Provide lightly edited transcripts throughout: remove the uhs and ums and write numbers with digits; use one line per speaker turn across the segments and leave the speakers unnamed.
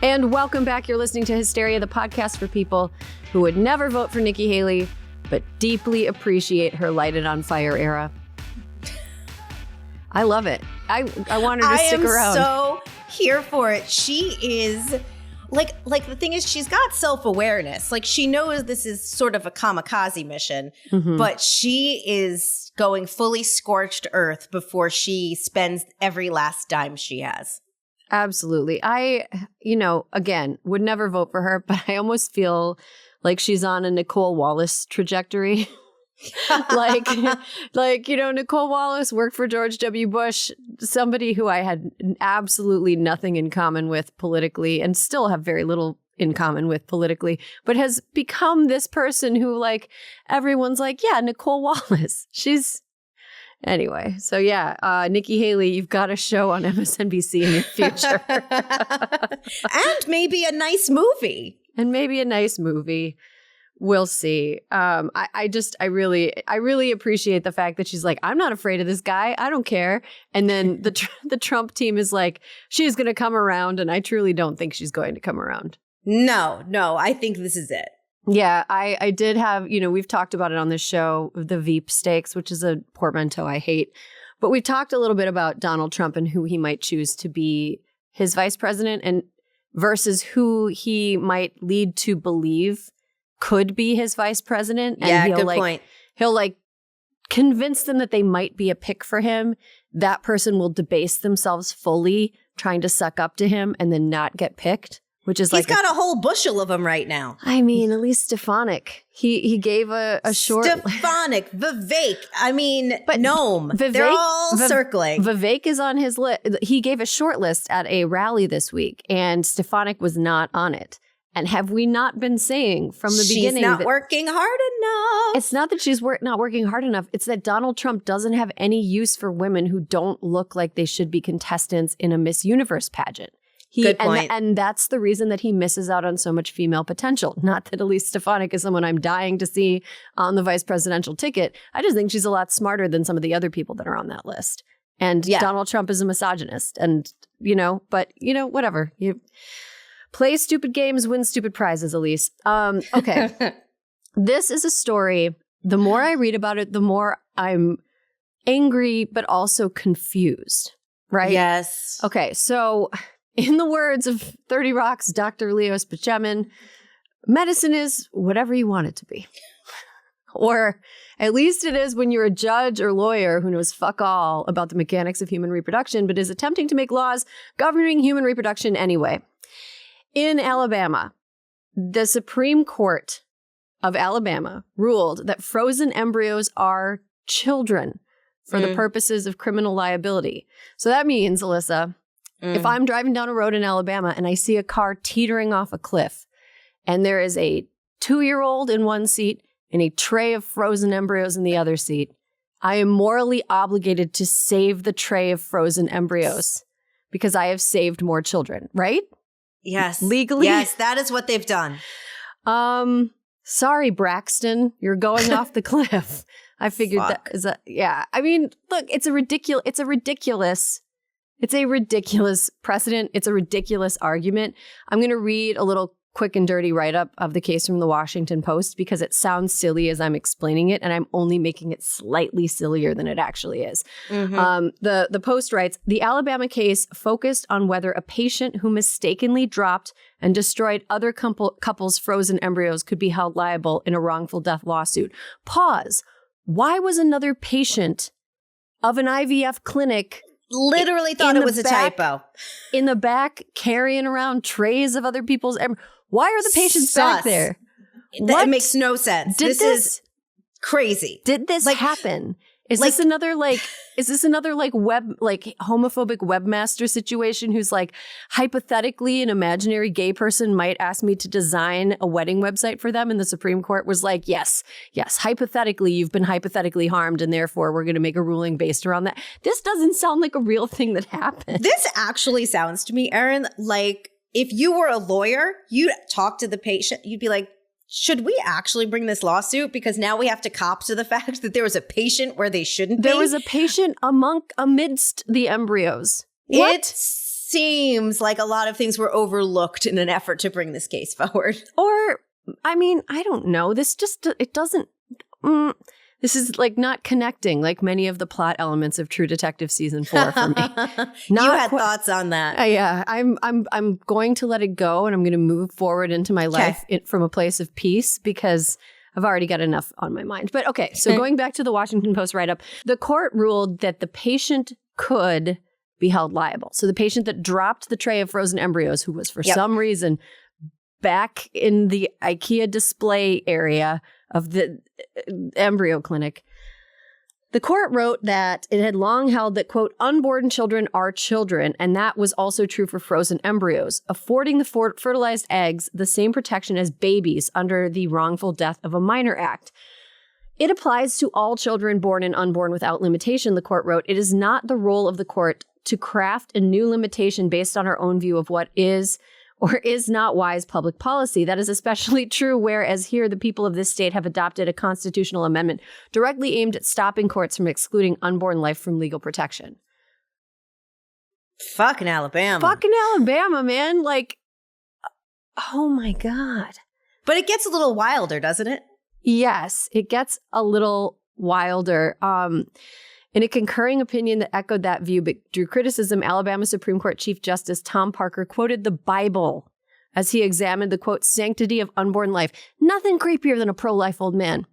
And welcome back. You're listening to Hysteria, the podcast for people who would never vote for Nikki Haley, but deeply appreciate her lighted on fire era. I love it. I want her to stick around.
I am so here for it. She is like the thing is she's got self-awareness. Like she knows this is sort of a kamikaze mission, but she is going fully scorched earth before she spends every last dime she has.
Absolutely. I, again, would never vote for her, but I almost feel like she's on a Nicole Wallace trajectory. like, Nicole Wallace worked for George W. Bush, somebody who I had absolutely nothing in common with politically and still have very little in common with politically, but has become this person who everyone's like, yeah, Nicole Wallace. Anyway, so yeah, Nikki Haley, you've got a show on MSNBC in your future.
And maybe a nice movie.
We'll see. I really appreciate the fact that she's like, I'm not afraid of this guy. I don't care. And then the Trump team is like, she's going to come around. And I truly don't think she's going to come around.
No, I think this is it.
Yeah, I did have, we've talked about it on this show, the Veep stakes, which is a portmanteau I hate. But we talked a little bit about Donald Trump and who he might choose to be his vice president and versus who he might lead to believe could be his vice president. And
yeah, good point.
He'll convince them that they might be a pick for him. That person will debase themselves fully trying to suck up to him and then not get picked. Which is
he's got a whole bushel of them right now.
I mean, at least Stefanik. He gave a short...
Stefanik, Vivek, but Noam. They're all circling.
Vivek is on his list. He gave a short list at a rally this week, and Stefanik was not on it. And have we not been saying from the beginning
she's not working hard enough?
It's not that she's not working hard enough. It's that Donald Trump doesn't have any use for women who don't look like they should be contestants in a Miss Universe pageant.
Good point.
And that's the reason that he misses out on so much female potential. Not that Elise Stefanik is someone I'm dying to see on the vice presidential ticket. I just think she's a lot smarter than some of the other people that are on that list. And Donald Trump is a misogynist. And, whatever. You play stupid games, win stupid prizes, Elise. Okay. This is a story. The more I read about it, the more I'm angry, but also confused. Right?
Yes.
Okay. So... in the words of 30 Rock's Dr. Leo Spaceman, medicine is whatever you want it to be. Or at least it is when you're a judge or lawyer who knows fuck all about the mechanics of human reproduction, but is attempting to make laws governing human reproduction anyway. In Alabama, the Supreme Court of Alabama ruled that frozen embryos are children for the purposes of criminal liability. So that means, Alyssa... if I'm driving down a road in Alabama and I see a car teetering off a cliff and there is a 2-year-old in one seat and a tray of frozen embryos in the other seat, I am morally obligated to save the tray of frozen embryos because I have saved more children, right?
Yes.
Legally?
Yes, that is what they've done.
Sorry, Braxton, you're going off the cliff. I figured that is yeah. I mean, look, it's a ridiculous precedent. It's a ridiculous argument. I'm going to read a little quick and dirty write-up of the case from the Washington Post because it sounds silly as I'm explaining it, and I'm only making it slightly sillier than it actually is. The Post writes, the Alabama case focused on whether a patient who mistakenly dropped and destroyed other couples' frozen embryos could be held liable in a wrongful death lawsuit. Pause. Why was another patient of an IVF clinic
literally thought it was a typo
in the back carrying around trays of other people's why are the patients back there?
It makes no sense. This is crazy.
Did this happen? Is this another web homophobic webmaster situation who's hypothetically an imaginary gay person might ask me to design a wedding website for them and the Supreme Court was like, yes, hypothetically you've been hypothetically harmed and therefore we're going to make a ruling based around that. This doesn't sound like a real thing that happened.
This actually sounds to me, Erin, like if you were a lawyer, you'd talk to the patient, you'd be like, should we actually bring this lawsuit? Because now we have to cop to the fact that there was a patient where they shouldn't be.
There was a patient amidst the embryos.
What? It's seems like a lot of things were overlooked in an effort to bring this case forward.
Or, I mean, I don't know. This just, it doesn't, this is like not connecting like many of the plot elements of True Detective season 4 for me.
You had thoughts on that.
Yeah, I'm going to let it go, and I'm going to move forward into my life from a place of peace, because I've already got enough on my mind. But okay, so going back to the Washington Post write-up, the court ruled that the patient could be held liable. So the patient that dropped the tray of frozen embryos, who was for some reason back in the IKEA display area of the embryo clinic, the court wrote that it had long held that, quote, unborn children are children, and that was also true for frozen embryos, affording the fertilized eggs the same protection as babies under the Wrongful Death of a Minor Act. It applies to all children born and unborn without limitation, the court wrote. It is not the role of the court to craft a new limitation based on our own view of what is or is not wise public policy. That is especially true, whereas here the people of this state have adopted a constitutional amendment directly aimed at stopping courts from excluding unborn life from legal protection.
Fucking Alabama.
Fucking Alabama, man. Like, oh my God.
But it gets a little wilder, doesn't it?
Yes, it gets a little wilder. In a concurring opinion that echoed that view but drew criticism, Alabama Supreme Court Chief Justice Tom Parker quoted the Bible as he examined the, quote, sanctity of unborn life. Nothing creepier than a pro-life old man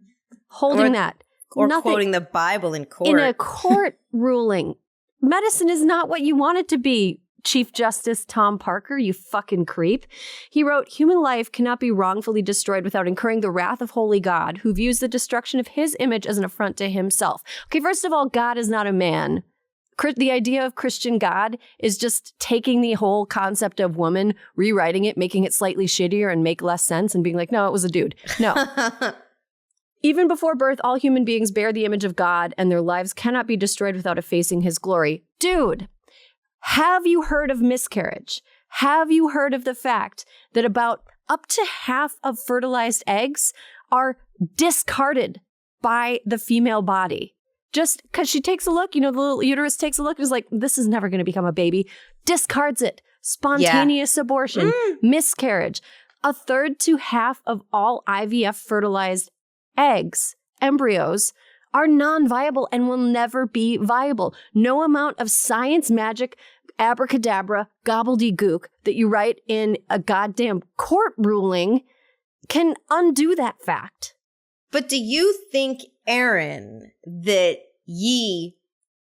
holding that.
Or quoting the Bible in court.
In a court ruling. Medicine is not what you want it to be, Chief Justice Tom Parker, you fucking creep. He wrote, human life cannot be wrongfully destroyed without incurring the wrath of holy God, who views the destruction of his image as an affront to himself. Okay, first of all, God is not a man. The idea of Christian God is just taking the whole concept of woman, rewriting it, making it slightly shittier and make less sense, and being like, no, it was a dude. No. Even before birth, all human beings bear the image of God, and their lives cannot be destroyed without effacing his glory. Dude. Have you heard of miscarriage? Have you heard of the fact that about up to half of fertilized eggs are discarded by the female body? Just because she takes a look, you know, the little uterus takes a look and is like, this is never going to become a baby. Discards it. Spontaneous abortion, miscarriage. A third to half of all IVF fertilized eggs, embryos, are non-viable and will never be viable. No amount of science, magic, abracadabra, gobbledygook that you write in a goddamn court ruling can undo that fact.
But do you think, Erin, that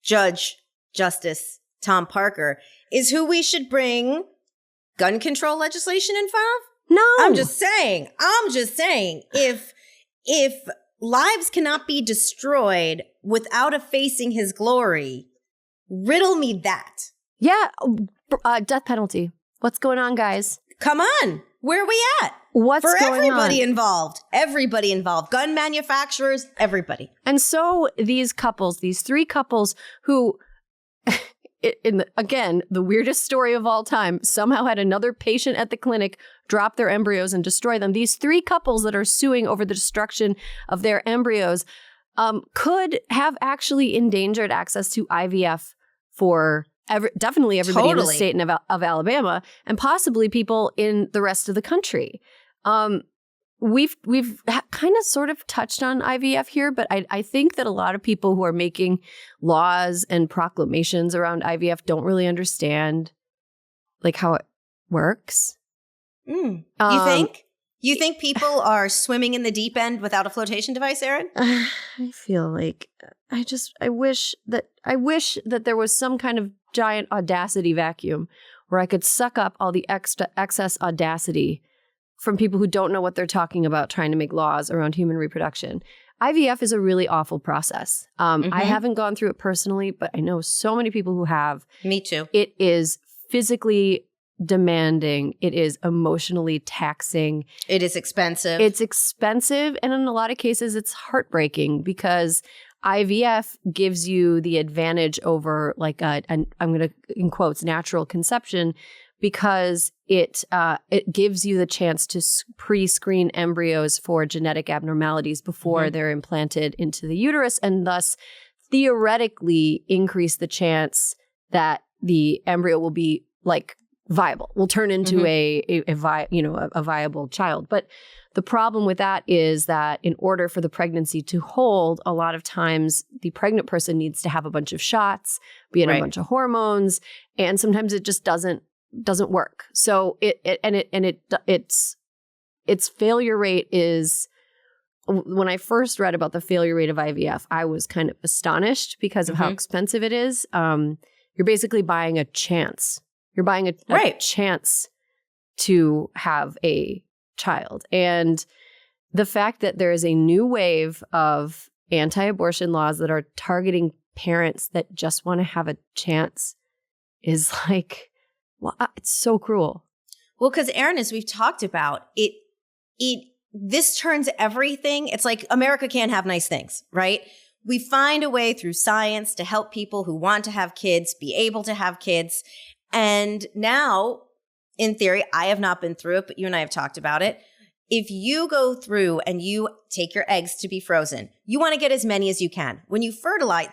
Judge Justice Tom Parker is who we should bring gun control legislation in front of?
No.
I'm just saying, if lives cannot be destroyed without effacing his glory, riddle me that.
Yeah, death penalty. What's going on, guys?
Come on. Where are we at?
What's
for
going
everybody
on?
involved? Everybody involved. Gun manufacturers, everybody.
And so these couples, these three couples who, again, the weirdest story of all time, somehow had another patient at the clinic drop their embryos and destroy them. These three couples that are suing over the destruction of their embryos could have actually endangered access to IVF for definitely everybody in the state of Alabama, and possibly people in the rest of the country. We've kind of sort of touched on IVF here, but I think that a lot of people who are making laws and proclamations around IVF don't really understand like how it works.
You think? You think people are swimming in the deep end without a flotation device, Erin?
I feel like I wish that there was some kind of giant audacity vacuum where I could suck up all the excess audacity from people who don't know what they're talking about trying to make laws around human reproduction. IVF is a really awful process. I haven't gone through it personally, but I know so many people who have.
Me too.
It is physically demanding. It is emotionally taxing.
It is expensive.
It's expensive. And in a lot of cases, it's heartbreaking because IVF gives you the advantage over like I'm going to, in quotes, natural conception, because it gives you the chance to pre-screen embryos for genetic abnormalities before they're implanted into the uterus, and thus theoretically increase the chance that the embryo will be like viable, will turn into a viable child. But the problem with that is that in order for the pregnancy to hold, a lot of times the pregnant person needs to have a bunch of shots, be in a bunch of hormones, and sometimes it just doesn't work. So its failure rate is, when I first read about the failure rate of IVF, I was kind of astonished because of how expensive it is. You're basically buying a chance. You're buying a chance to have a child. And the fact that there is a new wave of anti-abortion laws that are targeting parents that just want to have a chance is like, well, it's so cruel.
Well, because Erin, as we've talked about, this turns everything. It's like America can't have nice things, right? We find a way through science to help people who want to have kids be able to have kids. And now, in theory, I have not been through it, but you and I have talked about it. If you go through and you take your eggs to be frozen, you want to get as many as you can. When you fertilize,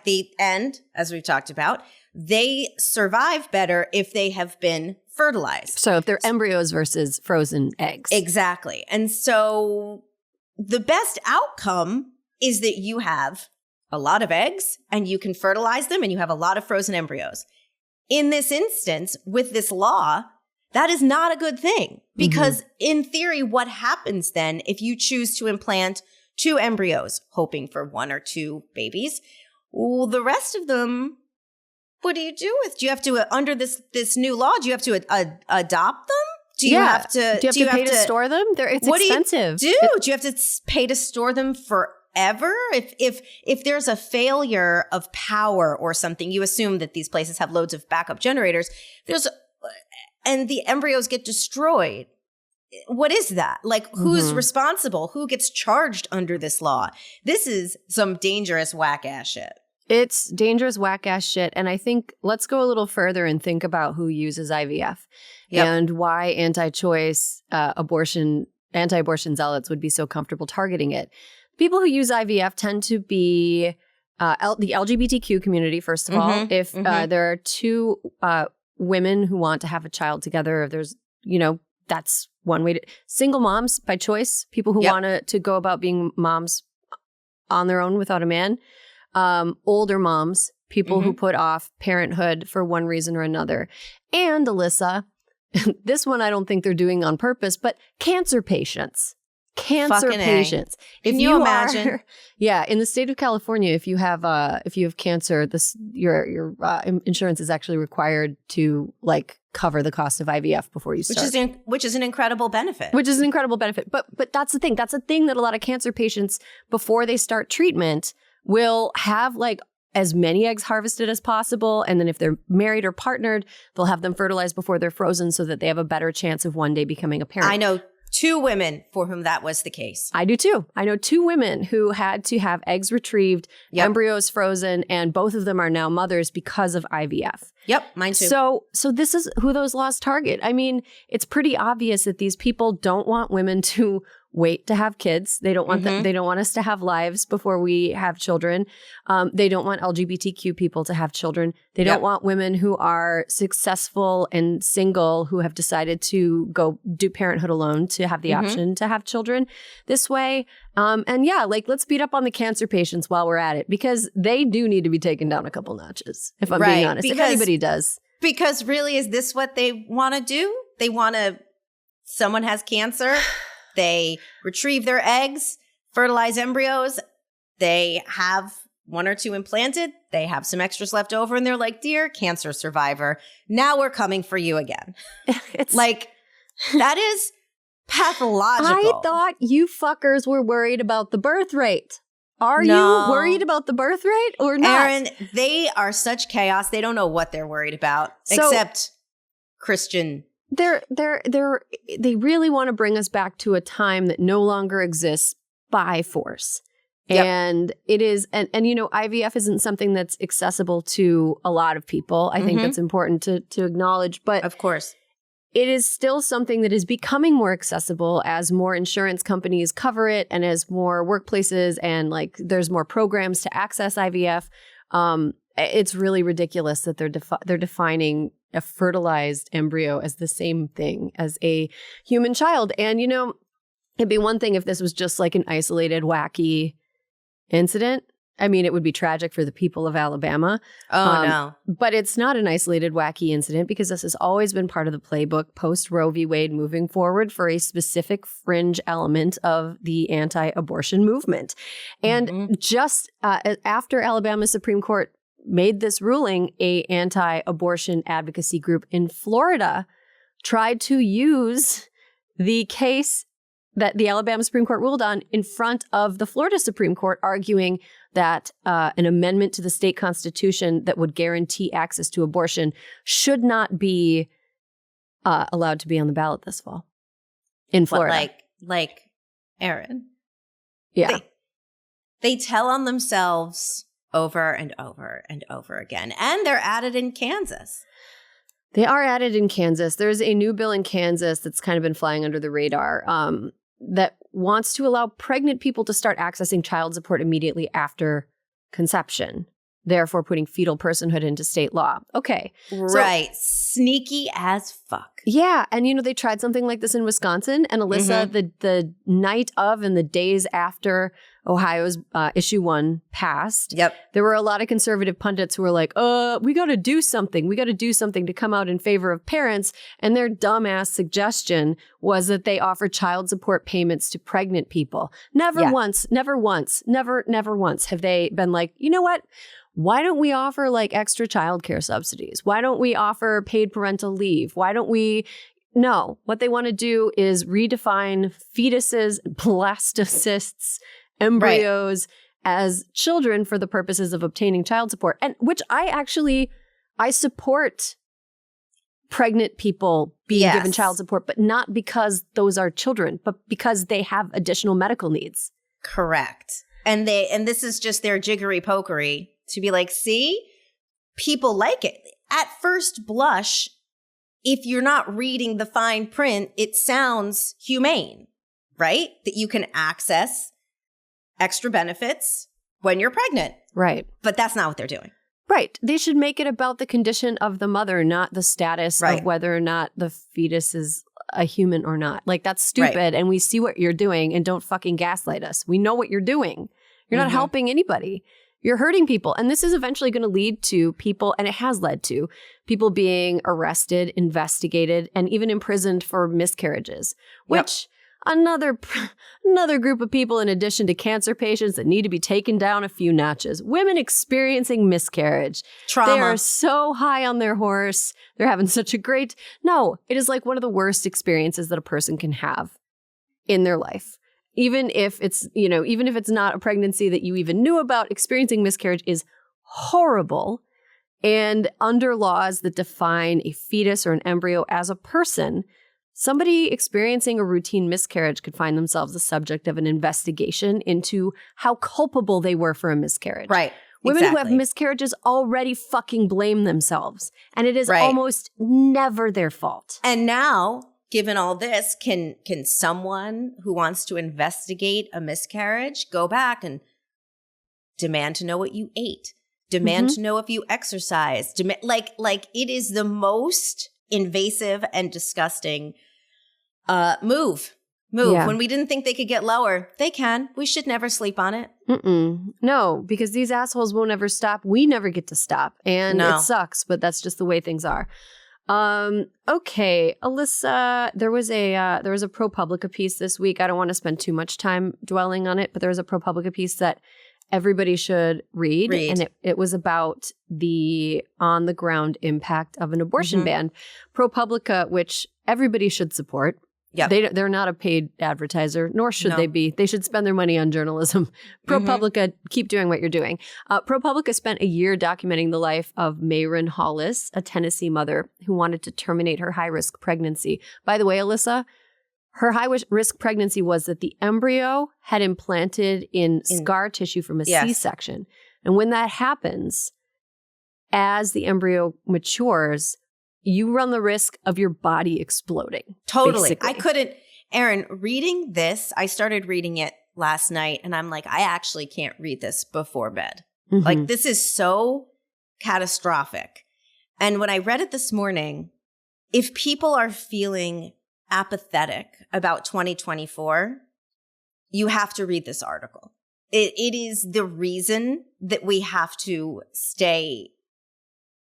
as we've talked about, they survive better if they have been fertilized.
So if they're embryos versus frozen eggs.
Exactly. And so the best outcome is that you have a lot of eggs and you can fertilize them and you have a lot of frozen embryos. In this instance, with this law, that is not a good thing because in theory, what happens then if you choose to implant 2 embryos, hoping for 1 or 2 babies? Well, the rest of them, what do you do with? Do you have to, under this new law, do you have to adopt them? Do you have to
pay to store them? It's expensive.
Do you have to pay to store them forever? If there's a failure of power or something, you assume that these places have loads of backup generators. And the embryos get destroyed. What is that? Like, who's responsible? Who gets charged under this law? This is some dangerous whack-ass shit.
It's dangerous whack-ass shit. And I think let's go a little further and think about who uses IVF and why anti-choice anti-abortion zealots would be so comfortable targeting it. People who use IVF tend to be the LGBTQ community, first of all. If there are 2 women who want to have a child together, there's, that's one way to, single moms by choice, people who want to go about being moms on their own without a man, older moms, people who put off parenthood for one reason or another. And Alyssa, this one I don't think they're doing on purpose, but cancer patients. Cancer patients.
Can you imagine?
In the state of California, if you have cancer, your insurance is actually required to cover the cost of IVF before you start,
which is an incredible benefit.
But that's the thing. That's a thing that a lot of cancer patients, before they start treatment, will have as many eggs harvested as possible, and then if they're married or partnered, they'll have them fertilized before they're frozen, so that they have a better chance of one day becoming a parent.
I know 2 women for whom that was the case.
I do too. I know 2 women who had to have eggs retrieved, embryos frozen, and both of them are now mothers because of IVF.
Yep, mine too.
So this is who those laws target. I mean, it's pretty obvious that these people don't want women to wait to have kids. They don't want they don't want us to have lives before we have children. They don't want LGBTQ people to have children. They don't want women who are successful and single who have decided to go do parenthood alone to have the option to have children this way. Let's beat up on the cancer patients while we're at it, because they do need to be taken down a couple notches, if I'm being honest. If anybody does.
Because really, is this what they want to do? They want to, someone has cancer, they retrieve their eggs, fertilize embryos, they have 1 or 2 implanted, they have some extras left over, and they're like, dear cancer survivor, now we're coming for you again. It's that is pathological.
I thought you fuckers were worried about the birth rate. Are you worried about the birth rate or not?
Erin, they are such chaos. They don't know what they're worried about, except Christian.
They really want to bring us back to a time that no longer exists by force. And it is, and IVF isn't something that's accessible to a lot of people. I think that's important to acknowledge. But
of course,
it is still something that is becoming more accessible as more insurance companies cover it, and as more workplaces and there's more programs to access IVF. It's really ridiculous that they're defining a fertilized embryo as the same thing as a human child. And, it'd be one thing if this was just like an isolated, wacky incident. I mean, it would be tragic for the people of Alabama.
Oh, no.
But it's not an isolated, wacky incident because this has always been part of the playbook post Roe v. Wade moving forward for a specific fringe element of the anti-abortion movement. And just after Alabama's Supreme Court made this ruling, a anti-abortion advocacy group in Florida tried to use the case that the Alabama Supreme Court ruled on in front of the Florida Supreme Court, arguing that an amendment to the state constitution that would guarantee access to abortion should not be allowed to be on the ballot this fall in Florida.
But like Erin.
Yeah.
They tell on themselves over and over and over again. And they're at it in Kansas.
They are at it in Kansas. There's a new bill in Kansas that's kind of been flying under the radar that wants to allow pregnant people to start accessing child support immediately after conception, therefore putting fetal personhood into state law. Okay.
Right. Sneaky as fuck.
Yeah. And, they tried something like this in Wisconsin. And Alyssa, the night of and the days after Ohio's issue 1 passed, there were a lot of conservative pundits who were like, we got to do something. We got to do something to come out in favor of parents. And their dumbass suggestion was that they offer child support payments to pregnant people. Never once have they been like, you know what? Why don't we offer like extra childcare subsidies? Why don't we offer paid parental leave? Why don't we? No, what they want to do is redefine fetuses, blastocysts, embryos as children for the purposes of obtaining child support. And which I support pregnant people being given child support, but not because those are children, but because they have additional medical needs.
Correct. And this is just their jiggery pokery to be like, see, people like it. At first blush, if you're not reading the fine print, it sounds humane, right? That you can access extra benefits when you're pregnant.
Right.
But that's not what they're doing.
Right. They should make it about the condition of the mother, not the status of whether or not the fetus is a human or not. Like, that's stupid. Right. And we see what you're doing, and don't fucking gaslight us. We know what you're doing. You're not helping anybody. You're hurting people. And this is eventually going to lead to people, and it has led to people being arrested, investigated, and even imprisoned for miscarriages, which another group of people in addition to cancer patients that need to be taken down a few notches. Women experiencing miscarriage.
Trauma.
They are so high on their horse. They're having such a great... No, it is like one of the worst experiences that a person can have in their life. Even if it's not a pregnancy that you even knew about, experiencing miscarriage is horrible. And under laws that define a fetus or an embryo as a person, somebody experiencing a routine miscarriage could find themselves the subject of an investigation into how culpable they were for a miscarriage.
Right.
Women who have miscarriages already fucking blame themselves. And it is almost never their fault.
And now, given all this, can someone who wants to investigate a miscarriage go back and demand to know what you ate? Demand to know if you exercised? Like it is the most invasive and disgusting move. Yeah. When we didn't think they could get lower, they can. We should never sleep on it.
No, because these assholes won't ever stop. We never get to stop. And it sucks, but that's just the way things are. Okay, Alyssa, there was a ProPublica piece this week. I don't want to spend too much time dwelling on it, but there was a ProPublica piece that everybody should read. And it was about the on-the-ground impact of an abortion ban. ProPublica, which everybody should support. Yeah, they're not a paid advertiser, nor should they be. They should spend their money on journalism. ProPublica, keep doing what you're doing. ProPublica spent a year documenting the life of Mayron Hollis, a Tennessee mother who wanted to terminate her high-risk pregnancy. By the way, Alyssa, her high-risk pregnancy was that the embryo had implanted in scar tissue from a C-section. And when that happens, as the embryo matures, you run the risk of your body exploding.
Totally.
Basically.
I couldn't, Erin, reading this, I started reading it last night and I'm like, I actually can't read this before bed. Like, this is so catastrophic. And when I read it this morning, if people are feeling apathetic about 2024, you have to read this article. It is the reason that we have to stay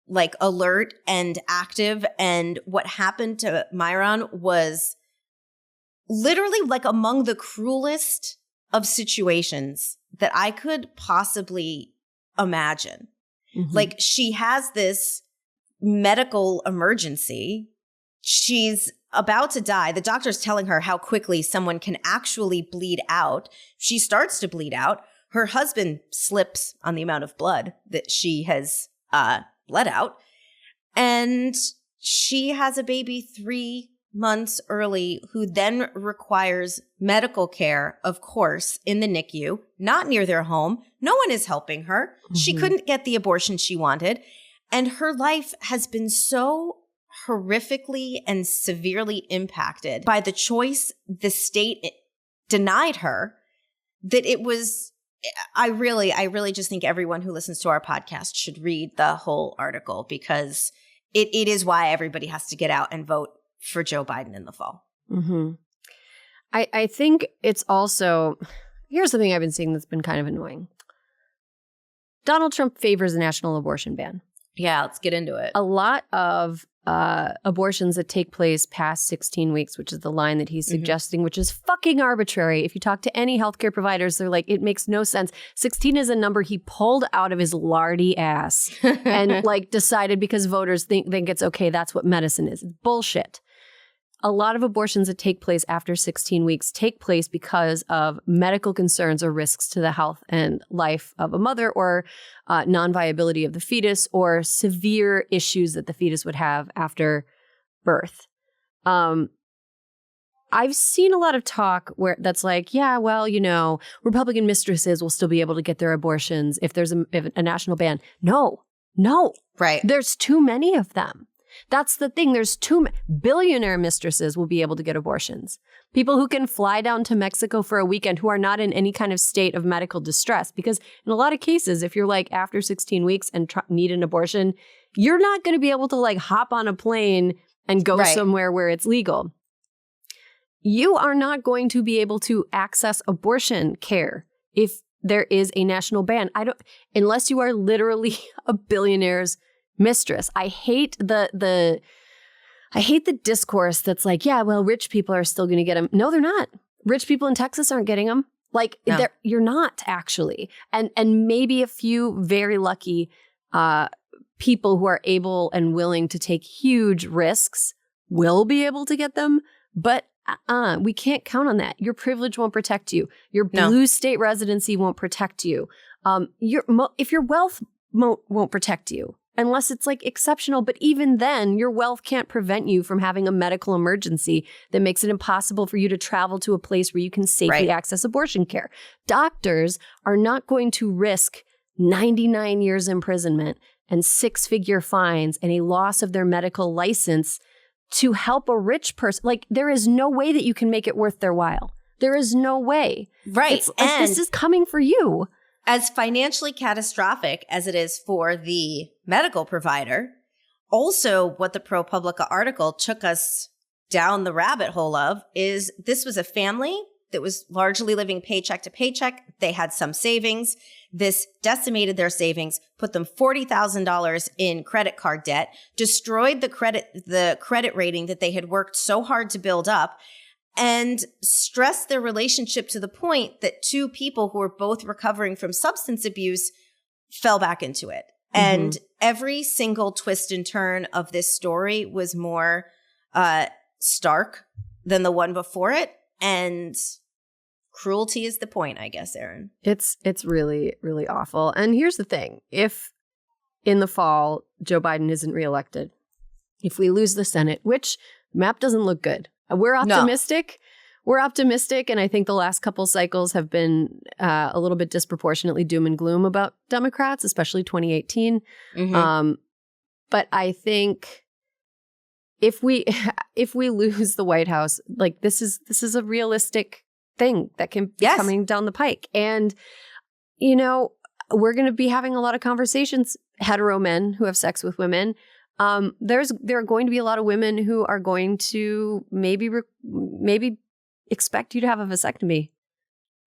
like alert and active. And what happened to Myron was literally like among the cruelest of situations that I could possibly imagine. Mm-hmm. Like, she has this medical emergency. She's about to die. The doctor's telling her how quickly someone can actually bleed out. She starts to bleed out. Her husband slips on the amount of blood that she has bled out. And she has a baby 3 months early who then requires medical care, of course, in the NICU, not near their home. No one is helping her. Mm-hmm. She couldn't get the abortion she wanted. And her life has been so horrifically and severely impacted by the choice the state denied her that it was, I really just think everyone who listens to our podcast should read the whole article, because it is why everybody has to get out and vote for Joe Biden in the fall.
Mm-hmm. I think it's also, here's something I've been seeing that's been kind of annoying. Donald Trump favors a national abortion ban.
Yeah, let's get into it.
A lot of abortions that take place past 16 weeks, which is the line that he's suggesting, which is fucking arbitrary. If you talk to any healthcare providers, they're like, it makes no sense. 16 is a number he pulled out of his lardy ass and like decided because voters think it's okay. That's what medicine is. It's bullshit. A lot of abortions that take place after 16 weeks take place because of medical concerns or risks to the health and life of a mother, or non-viability of the fetus, or severe issues that the fetus would have after birth. I've seen a lot of talk where that's like, yeah, well, you know, Republican mistresses will still be able to get their abortions if there's a national ban. No.
Right.
There's too many of them. That's the thing. There's billionaire mistresses will be able to get abortions. People who can fly down to Mexico for a weekend who are not in any kind of state of medical distress. Because in a lot of cases, if you're like after 16 weeks and need an abortion, you're not going to be able to like hop on a plane and go somewhere where it's legal. You are not going to be able to access abortion care if there is a national ban. Unless you are literally a billionaire's mistress. I hate the discourse that's like, yeah, well, rich people are still going to get them. No, they're not. Rich people in Texas aren't getting them. Like, no. You're not actually. And maybe a few very lucky people who are able and willing to take huge risks will be able to get them. But we can't count on that. Your privilege won't protect you. Your blue state residency won't protect you. If your wealth won't protect you. Unless it's like exceptional. But even then, your wealth can't prevent you from having a medical emergency that makes it impossible for you to travel to a place where you can safely access abortion care. Doctors are not going to risk 99 years imprisonment and 6-figure fines and a loss of their medical license to help a rich person. Like, there is no way that you can make it worth their while. There is no way.
Right.
And this is coming for you.
As financially catastrophic as it is for the medical provider, also what the ProPublica article took us down the rabbit hole of is this was a family that was largely living paycheck to paycheck. They had some savings. This decimated their savings, put them $40,000 in credit card debt, destroyed the credit rating that they had worked so hard to build up, and stressed their relationship to the point that two people who were both recovering from substance abuse fell back into it. Mm-hmm. And every single twist and turn of this story was more stark than the one before it. And cruelty is the point, I guess, Erin.
It's really, really awful. And here's the thing. If in the fall, Joe Biden isn't reelected, if we lose the Senate, which map doesn't look good. We're optimistic. No. We're optimistic. And I think the last couple cycles have been a little bit disproportionately doom and gloom about Democrats, especially 2018. Mm-hmm. But I think if we lose the White House, like this is a realistic thing that can be coming down the pike. And, you know, we're going to be having a lot of conversations, hetero men who have sex with women, there are going to be a lot of women who are going to maybe expect you to have a vasectomy.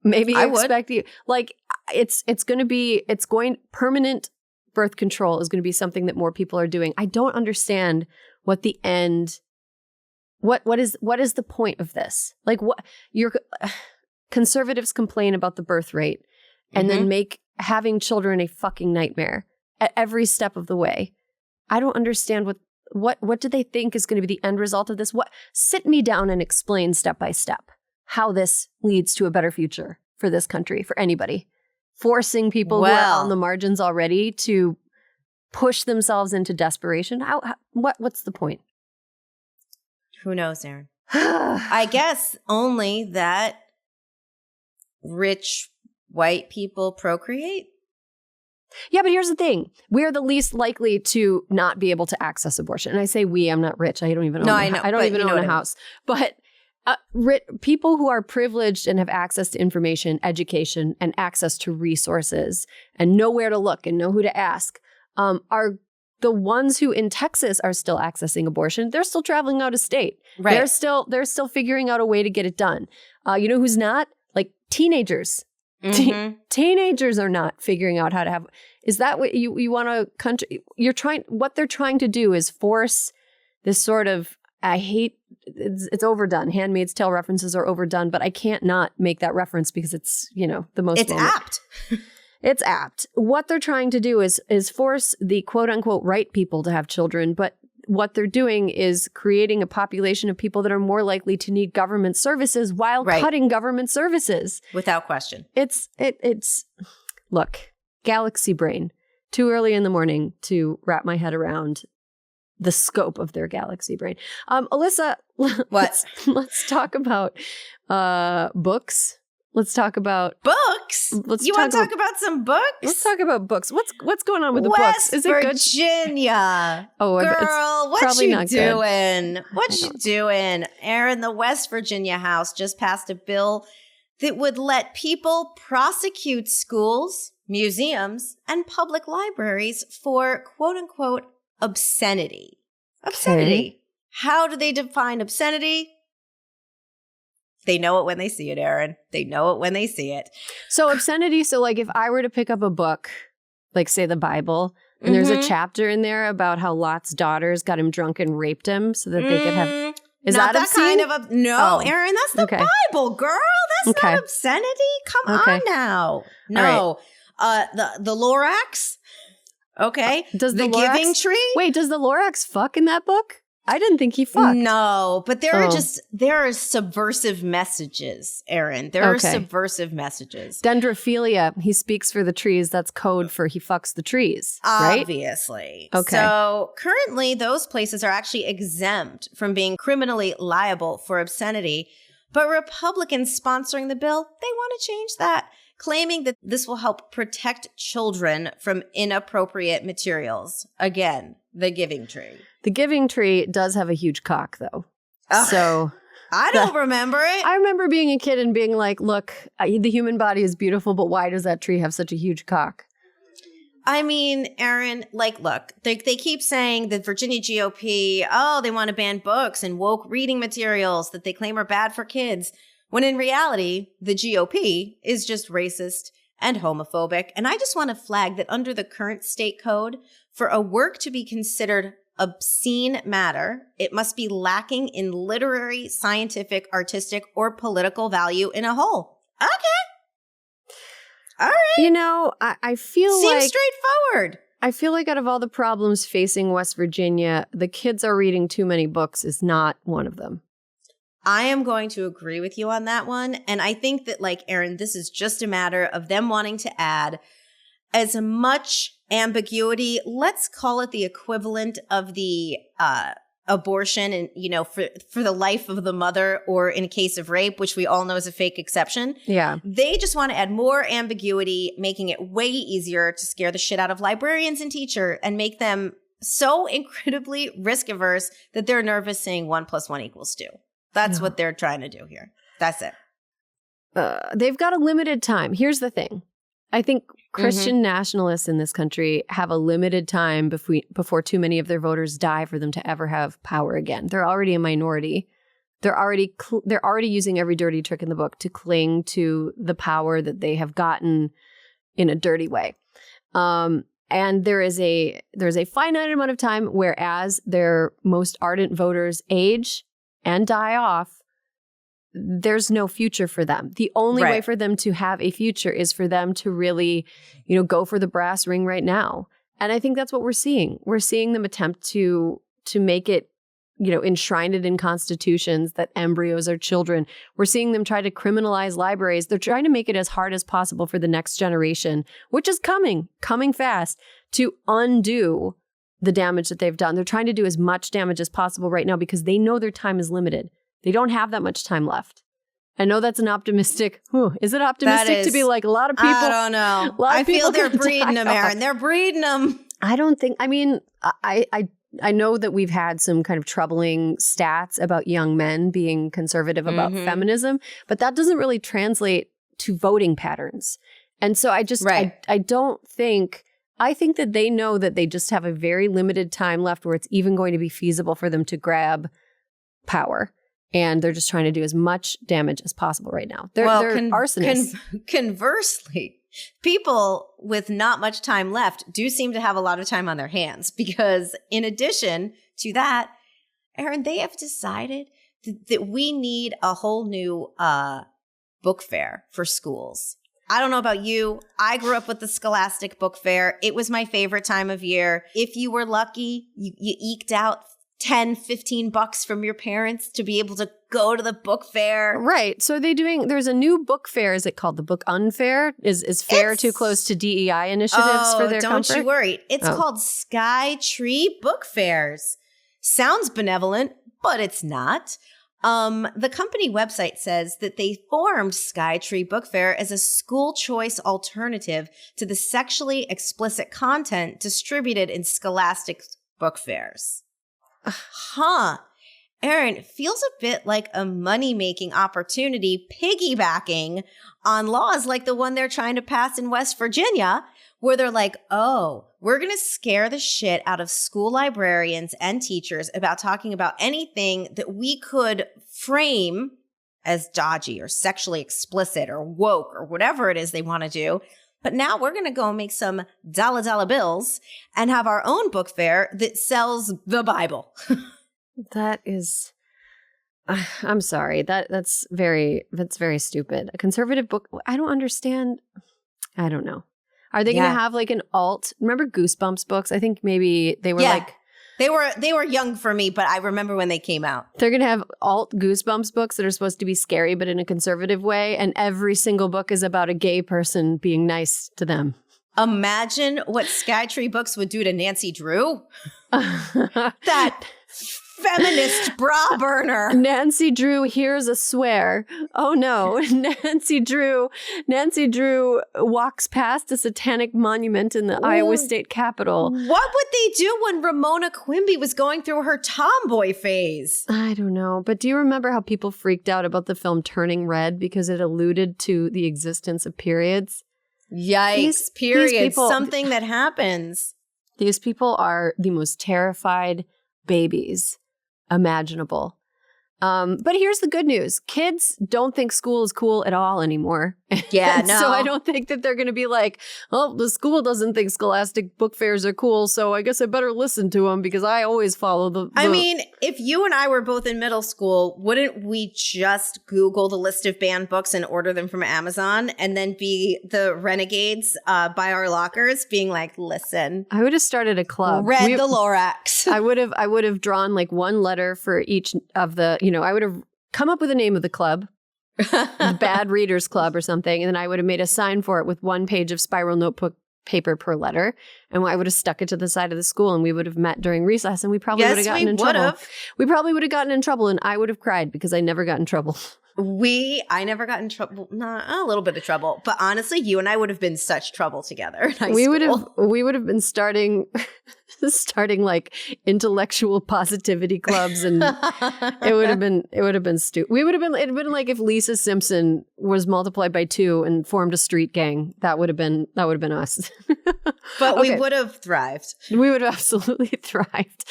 Maybe expect you, like, permanent birth control is going to be something that more people are doing. I don't understand what the end, what is the point of this? Like, what conservatives complain about the birth rate and then make having children a fucking nightmare at every step of the way. I don't understand what do they think is going to be the end result of this? Sit me down and explain step by step how this leads to a better future for this country, for anybody. Forcing people who are on the margins already to push themselves into desperation. What's the point?
Who knows, Erin? I guess only that rich white people procreate.
Yeah, but here's the thing. We're the least likely to not be able to access abortion. And I say we, I'm not rich. I don't even own I don't even own a house. But people who are privileged and have access to information, education, and access to resources and know where to look and know who to ask are the ones who in Texas are still accessing abortion. They're still traveling out of state. Right. They're still figuring out a way to get it done. You know who's not? Like teenagers. Teenagers are not figuring out how to have. Is that what you want a country? What they're trying to do is force this sort of. I hate it's overdone. Handmaid's Tale references are overdone, but I can't not make that reference because it's, the most.
It's apt.
It's apt. What they're trying to do is force the quote unquote right people to have children, but what they're doing is creating a population of people that are more likely to need government services while cutting government services.
Without question.
It's look, galaxy brain. Too early in the morning to wrap my head around the scope of their galaxy brain. Alyssa, let's talk about books. Let's talk about
books. You want to talk about some books?
Let's talk about books. What's going on with the books? Is it good?
Virginia.
Oh,
girl, what you doing? What you doing? Erin, the West Virginia House just passed a bill that would let people prosecute schools, museums, and public libraries for quote unquote obscenity. Obscenity. Okay. How do they define obscenity? They know it when they see it, Erin. They know it when they see it.
So obscenity, so like if I were to pick up a book, like say the Bible, and there's a chapter in there about how Lot's daughters got him drunk and raped him so that they could have... Is
not
that obscene?
Kind of no, Erin, that's the Bible, girl. That's not obscenity. Come on now. No. Right. The Lorax. Okay.
Does the
Lorax, Giving Tree?
Wait, does the Lorax fuck in that book? I didn't think he fucked.
No, but there are subversive messages, Erin. There are subversive messages.
Dendrophilia, he speaks for the trees. That's code for he fucks the trees, right?
Obviously.
Okay.
So currently those places are actually exempt from being criminally liable for obscenity. But Republicans sponsoring the bill, they want to change that, claiming that this will help protect children from inappropriate materials. Again, the Giving Tree.
The Giving Tree does have a huge cock, though.
Ugh,
so
I don't remember it.
I remember being a kid and being like, look, the human body is beautiful, but why does that tree have such a huge cock?
I mean, Erin, look, they keep saying that Virginia GOP, they want to ban books and woke reading materials that they claim are bad for kids, when in reality, the GOP is just racist and homophobic. And I just want to flag that under the current state code, for a work to be considered obscene matter, it must be lacking in literary, scientific, artistic, or political value in a whole. Okay. All right.
I feel
Seems straightforward.
I feel like out of all the problems facing West Virginia, the kids are reading too many books is not one of them.
I am going to agree with you on that one. And I think that, Erin, this is just a matter of them wanting to add as much ambiguity, let's call it the equivalent of the abortion and, for the life of the mother, or in a case of rape, which we all know is a fake exception.
Yeah.
They just want to add more ambiguity, making it way easier to scare the shit out of librarians and teachers and make them so incredibly risk averse that they're nervous saying 1 + 1 = 2. That's what they're trying to do here. That's it.
They've got a limited time. Here's the thing. I think Christian nationalists in this country have a limited time before too many of their voters die for them to ever have power again. They're already a minority. They're already using every dirty trick in the book to cling to the power that they have gotten in a dirty way. And there's a finite amount of time where as their most ardent voters age and die off, there's no future for them. The only way for them to have a future is for them to really, go for the brass ring right now. And I think that's what we're seeing. We're seeing them attempt to make it, enshrined it in constitutions that embryos are children. We're seeing them try to criminalize libraries. They're trying to make it as hard as possible for the next generation, which is coming fast, to undo the damage that they've done. They're trying to do as much damage as possible right now because they know their time is limited. They don't have that much time left. I know that's an optimistic. Is it optimistic to be like a lot of people? I
don't know. I feel they're breeding them, Erin. They're breeding them.
I don't think. I mean, I know that we've had some kind of troubling stats about young men being conservative about feminism, but that doesn't really translate to voting patterns. And so I just I don't think. I think that they know that they just have a very limited time left where it's even going to be feasible for them to grab power. And they're just trying to do as much damage as possible right now. They're arsonists.
Conversely, people with not much time left do seem to have a lot of time on their hands because in addition to that, Erin, they have decided that we need a whole new book fair for schools. I don't know about you. I grew up with the Scholastic Book Fair. It was my favorite time of year. If you were lucky, you eked out $10-15 from your parents to be able to go to the book fair.
Right. So there's a new book fair. Is it called the Book Unfair? Is fair too close to DEI initiatives for their comfort?
Don't you worry. It's called Sky Tree Book Fairs. Sounds benevolent, but it's not. The company website says that they formed Sky Tree Book Fair as a school choice alternative to the sexually explicit content distributed in Scholastic book fairs. Erin, it feels a bit like a money-making opportunity piggybacking on laws like the one they're trying to pass in West Virginia, where they're like, we're going to scare the shit out of school librarians and teachers about talking about anything that we could frame as dodgy or sexually explicit or woke or whatever it is they want to do. But now we're going to go make some dollar bills and have our own book fair that sells the Bible.
That is, I'm sorry. That's very stupid. A conservative book. I don't understand. I don't know. Are they going to have like an alt? Remember Goosebumps books? I think maybe they were like.
They were young for me, but I remember when they came out.
They're going to have alt Goosebumps books that are supposed to be scary, but in a conservative way. And every single book is about a gay person being nice to them.
Imagine what Skytree Books would do to Nancy Drew. That feminist bra burner.
Nancy Drew hears a swear. Oh no. Nancy Drew walks past a satanic monument in the Iowa State Capitol.
What would they do when Ramona Quimby was going through her tomboy phase?
I don't know. But do you remember how people freaked out about the film Turning Red because it alluded to the existence of periods?
Yikes. Periods. These people, something that happens.
These people are the most terrified babies imaginable. But here's the good news. Kids don't think school is cool at all anymore.
Yeah, no.
So I don't think that they're going to be like, oh, the school doesn't think Scholastic book fairs are cool, so I guess I better listen to them because I always follow the...
I mean, if you and I were both in middle school, wouldn't we just Google the list of banned books and order them from Amazon and then be the renegades by our lockers being like, listen.
I would have started a club.
Read the Lorax.
I would have drawn like one letter for each of the, I would have come up with a name of the club, the Bad Readers Club or something, and then I would have made a sign for it with 1 page of spiral notebook paper per letter, and I would have stuck it to the side of the school, and we would have met during recess, and we probably would have gotten in trouble. We probably would have gotten in trouble, and I would have cried because I never got in trouble.
I never got in trouble, a little bit of trouble, but honestly, you and I would have been such trouble together in high school.
We would have been starting starting like intellectual positivity clubs, and it would have been stupid. It'd been like if Lisa Simpson was multiplied by 2 and formed a street gang. That would have been us.
But we would have thrived.
We would have absolutely thrived.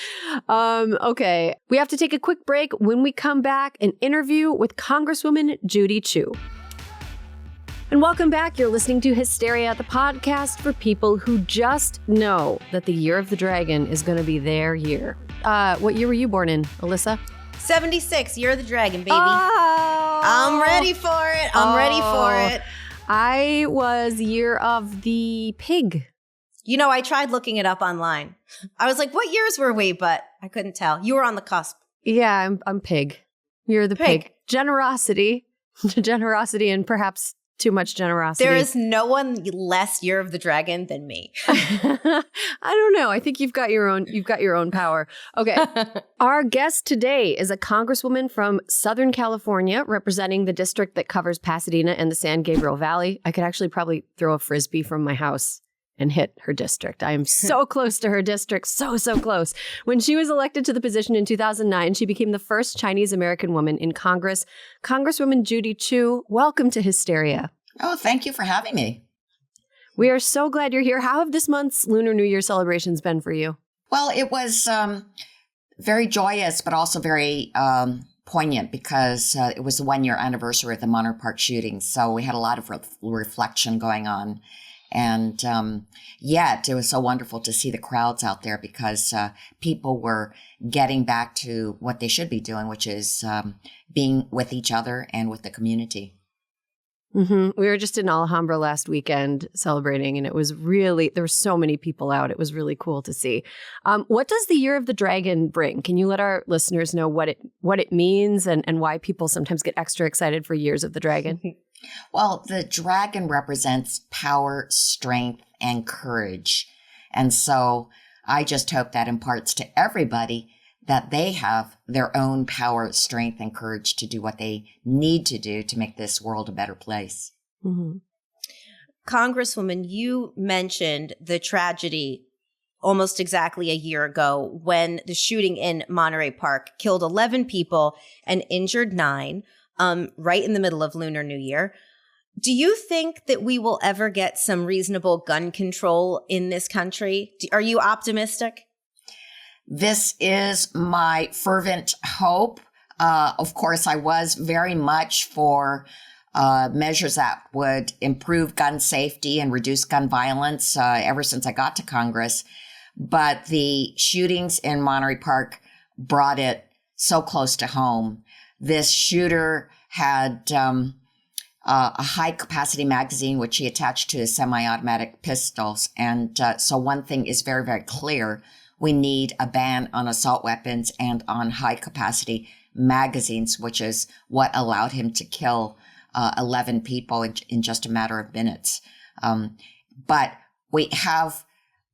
Okay, we have to take a quick break. When we come back, an interview with Congresswoman Judy Chu. And welcome back. You're listening to Hysteria, the podcast for people who just know that the year of the dragon is going to be their year. What year were you born in, Alyssa?
76, Year of the Dragon, baby.
Oh.
I'm ready for it. Ready for it.
I was year of the pig.
You know, I tried looking it up online. I was like, what years were we? But I couldn't tell. You were on the cusp.
Yeah, I'm pig. You're the pig. Generosity. Generosity and perhaps too much generosity.
There is no one less Year of the Dragon than me.
I don't know. I think you've got your own power. Okay. Our guest today is a congresswoman from Southern California, representing the district that covers Pasadena and the San Gabriel Valley. I could actually probably throw a frisbee from my house and hit her district. I am so close to her district, so close. When she was elected to the position in 2009, she became the first Chinese American woman in Congress. Congresswoman Judy Chu, welcome to Hysteria.
Oh, thank you for having me.
We are so glad you're here. How have this month's Lunar New Year celebrations been for you?
Well, it was very joyous, but also very poignant because it was the 1-year anniversary of the Monterey Park shooting. So we had a lot of reflection going on. And yet it was so wonderful to see the crowds out there because people were getting back to what they should be doing, which is being with each other and with the community.
Mm-hmm. We were just in Alhambra last weekend celebrating, and it was really, there were so many people out. It was really cool to see. What does the Year of the Dragon bring? Can you let our listeners know what it means and why people sometimes get extra excited for Years of the Dragon?
Well, the dragon represents power, strength, and courage. And so I just hope that imparts to everybody that they have their own power, strength, and courage to do what they need to do to make this world a better place.
Mm-hmm. Congresswoman, you mentioned the tragedy almost exactly a year ago when the shooting in Monterey Park killed 11 people and injured 9. Right in the middle of Lunar New Year. Do you think that we will ever get some reasonable gun control in this country? Are you optimistic?
This is my fervent hope. Of course, I was very much for measures that would improve gun safety and reduce gun violence ever since I got to Congress. But the shootings in Monterey Park brought it so close to home. This shooter had a high-capacity magazine, which he attached to his semi-automatic pistols. And so one thing is very, very clear. We need a ban on assault weapons and on high-capacity magazines, which is what allowed him to kill 11 people in just a matter of minutes. But we have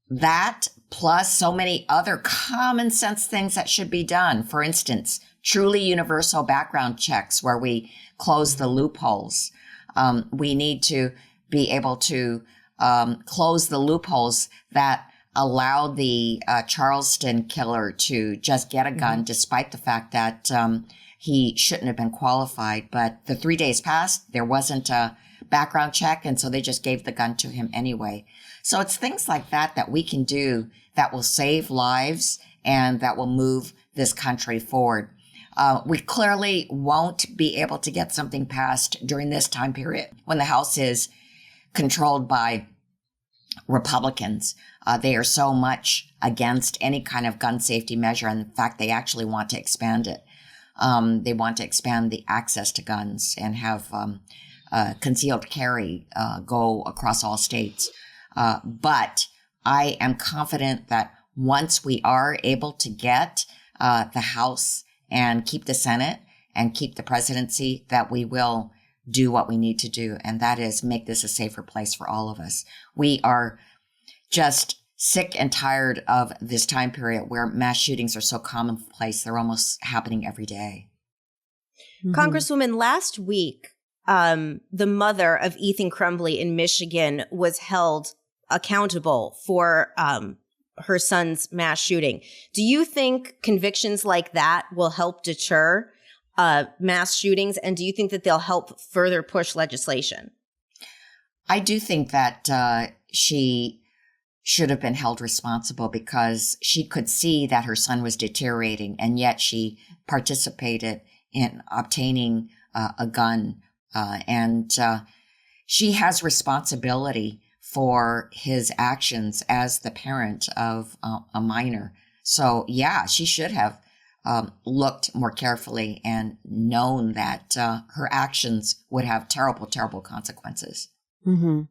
that plus so many other common sense things that should be done. For instance, truly universal background checks where we close the loopholes. We need to be able to close the loopholes that allowed the Charleston killer to just get a gun despite the fact that he shouldn't have been qualified. But the 3 days passed, there wasn't a background check, and so they just gave the gun to him anyway. So it's things like that that we can do that will save lives and that will move this country forward. We clearly won't be able to get something passed during this time period when the House is controlled by Republicans. They are so much against any kind of gun safety measure. And in fact, they actually want to expand it. They want to expand the access to guns and have concealed carry go across all states. But I am confident that once we are able to get the House and keep the Senate and keep the presidency, that we will do what we need to do. And that is make this a safer place for all of us. We are just sick and tired of this time period where mass shootings are so commonplace. They're almost happening every day.
Mm-hmm. Congresswoman, last week, the mother of Ethan Crumbley in Michigan was held accountable for her son's mass shooting. Do you think convictions like that will help deter mass shootings? And do you think that they'll help further push legislation?
I do think that she should have been held responsible because she could see that her son was deteriorating, and yet she participated in obtaining a gun. And she has responsibility for his actions as the parent of a minor. So, yeah, she should have looked more carefully and known that her actions would have terrible, terrible consequences.
Mm-hmm.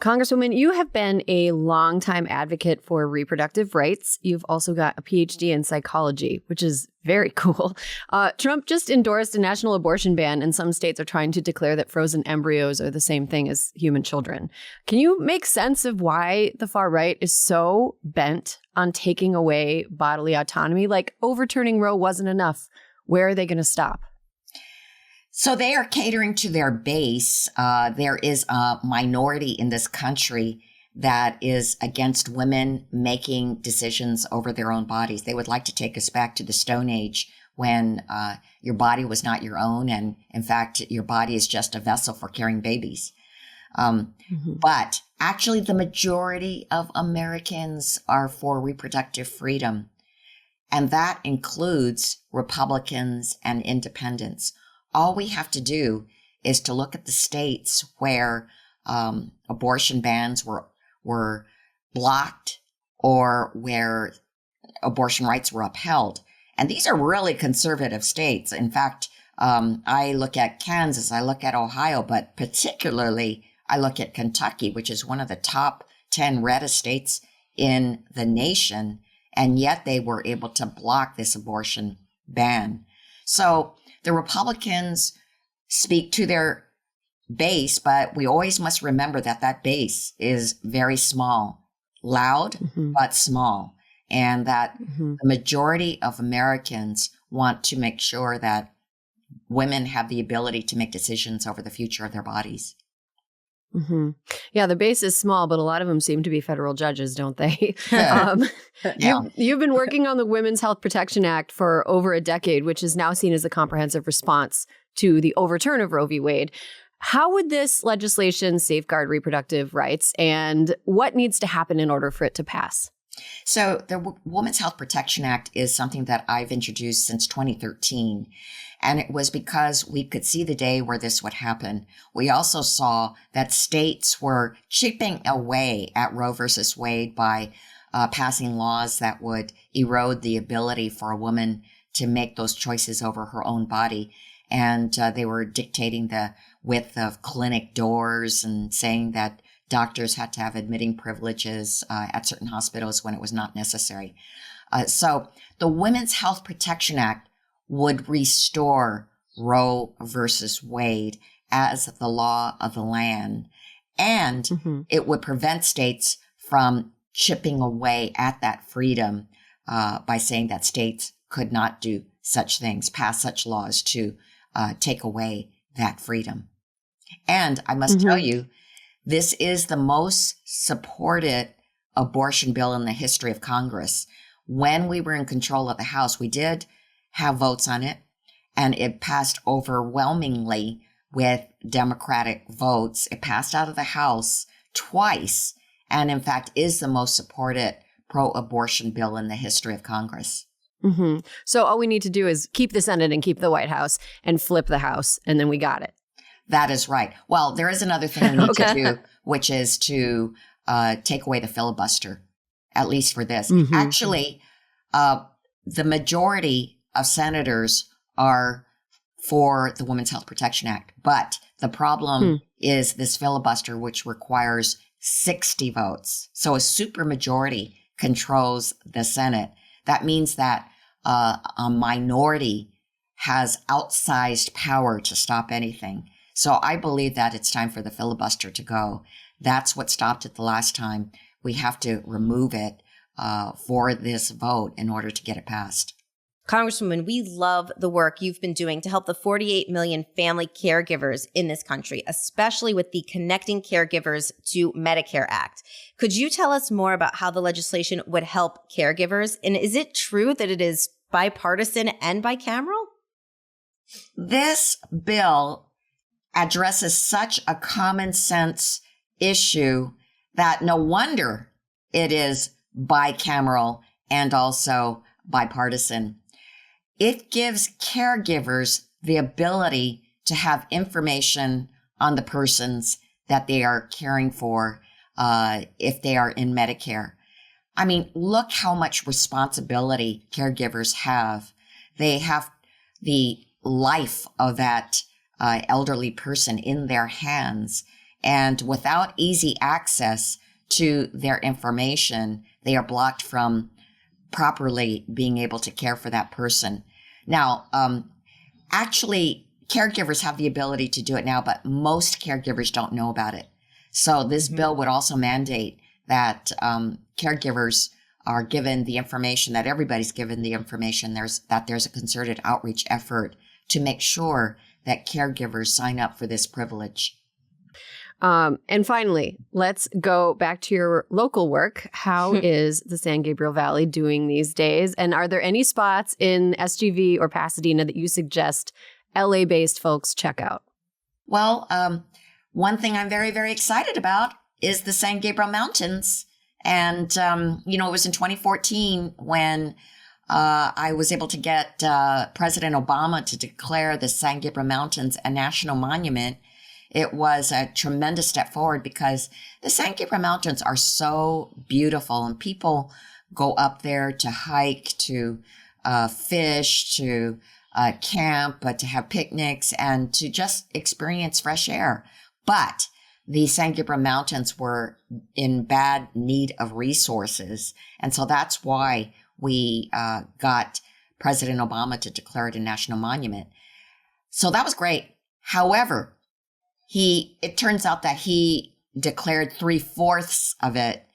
Congresswoman, you have been a longtime advocate for reproductive rights. You've also got a PhD in psychology, which is very cool. Trump just endorsed a national abortion ban, and some states are trying to declare that frozen embryos are the same thing as human children. Can you make sense of why the far right is so bent on taking away bodily autonomy? Like, overturning Roe wasn't enough. Where are they going to stop?
So they are catering to their base. There is a minority in this country that is against women making decisions over their own bodies. They would like to take us back to the Stone Age when your body was not your own. And in fact, your body is just a vessel for carrying babies. But actually, the majority of Americans are for reproductive freedom. And that includes Republicans and independents. All we have to do is to look at the states where abortion bans were blocked or where abortion rights were upheld. And these are really conservative states. In fact, I look at Kansas, I look at Ohio, but particularly I look at Kentucky, which is one of the top 10 reddest states in the nation. And yet they were able to block this abortion ban. So the Republicans speak to their base, but we always must remember that that base is very small, loud, but small, and that the majority of Americans want to make sure that women have the ability to make decisions over the future of their bodies.
Yeah, the base is small, but a lot of them seem to be federal judges, don't they? You've been working on the Women's Health Protection Act for over a decade, which is now seen as a comprehensive response to the overturn of Roe v. Wade. How would this legislation safeguard reproductive rights, and what needs to happen in order for it to pass?
So the Women's Health Protection Act is something that I've introduced since 2013. And it was because we could see the day where this would happen. We also saw that states were chipping away at Roe versus Wade by passing laws that would erode the ability for a woman to make those choices over her own body. And they were dictating the width of clinic doors and saying that doctors had to have admitting privileges at certain hospitals when it was not necessary. So the Women's Health Protection Act would restore Roe versus Wade as the law of the land. And it would prevent states from chipping away at that freedom by saying that states could not do such things, pass such laws to take away that freedom. And I must tell you, this is the most supported abortion bill in the history of Congress. When we were in control of the House, we did have votes on it, and it passed overwhelmingly with Democratic votes. It passed out of the House twice, and in fact is the most supported pro-abortion bill in the history of Congress.
So all we need to do is keep the Senate and keep the White House and flip the House, and then we got it.
That is right. Well, there is another thing we need to do, which is to take away the filibuster, at least for this. Actually, the majority of senators are for the Women's Health Protection Act. But the problem is this filibuster, which requires 60 votes. So a supermajority controls the Senate. That means that a minority has outsized power to stop anything. So I believe that it's time for the filibuster to go. That's what stopped it the last time. We have to remove it for this vote in order to get it passed.
Congresswoman, we love the work you've been doing to help the 48 million family caregivers in this country, especially with the Connecting Caregivers to Medicare Act. Could you tell us more about how the legislation would help caregivers? And is it true that it is bipartisan and bicameral?
This bill addresses such a common sense issue that no wonder it is bicameral and also bipartisan. It gives caregivers the ability to have information on the persons that they are caring for if they are in Medicare. I mean, look how much responsibility caregivers have. They have the life of that elderly person in their hands. And without easy access to their information, they are blocked from properly being able to care for that person. Now, actually, caregivers have the ability to do it now, but most caregivers don't know about it. So this bill would also mandate that caregivers are given the information, that everybody's given the information, there's a concerted outreach effort to make sure that caregivers sign up for this privilege.
And finally, let's go back to your local work. How is the San Gabriel Valley doing these days? And are there any spots in SGV or Pasadena that you suggest LA-based folks check out?
Well, one thing I'm very, very excited about is the San Gabriel Mountains. And, it was in 2014 when I was able to get President Obama to declare the San Gabriel Mountains a national monument. It was a tremendous step forward because the San Gabriel Mountains are so beautiful and people go up there to hike, to fish, to camp, to have picnics, and to just experience fresh air. But the San Gabriel Mountains were in bad need of resources. And so that's why we got President Obama to declare it a national monument. So that was great. However, it turns out that he declared 3/4 of it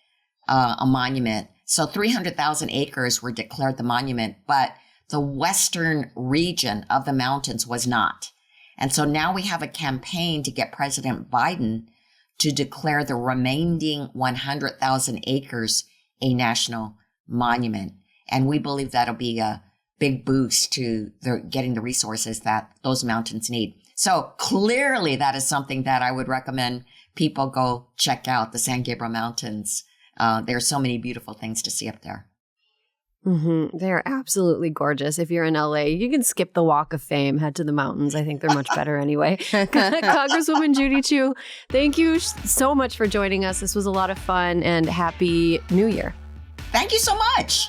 a monument. So 300,000 acres were declared the monument, but the western region of the mountains was not. And so now we have a campaign to get President Biden to declare the remaining 100,000 acres a national monument. And we believe that'll be a big boost to getting the resources that those mountains need. So clearly that is something that I would recommend people go check out, the San Gabriel Mountains. There are so many beautiful things to see up there.
Mm-hmm. They're absolutely gorgeous. If you're in LA, you can skip the Walk of Fame, head to the mountains. I think they're much better anyway. Congresswoman Judy Chu, thank you so much for joining us. This was a lot of fun, and Happy New Year.
Thank you so much.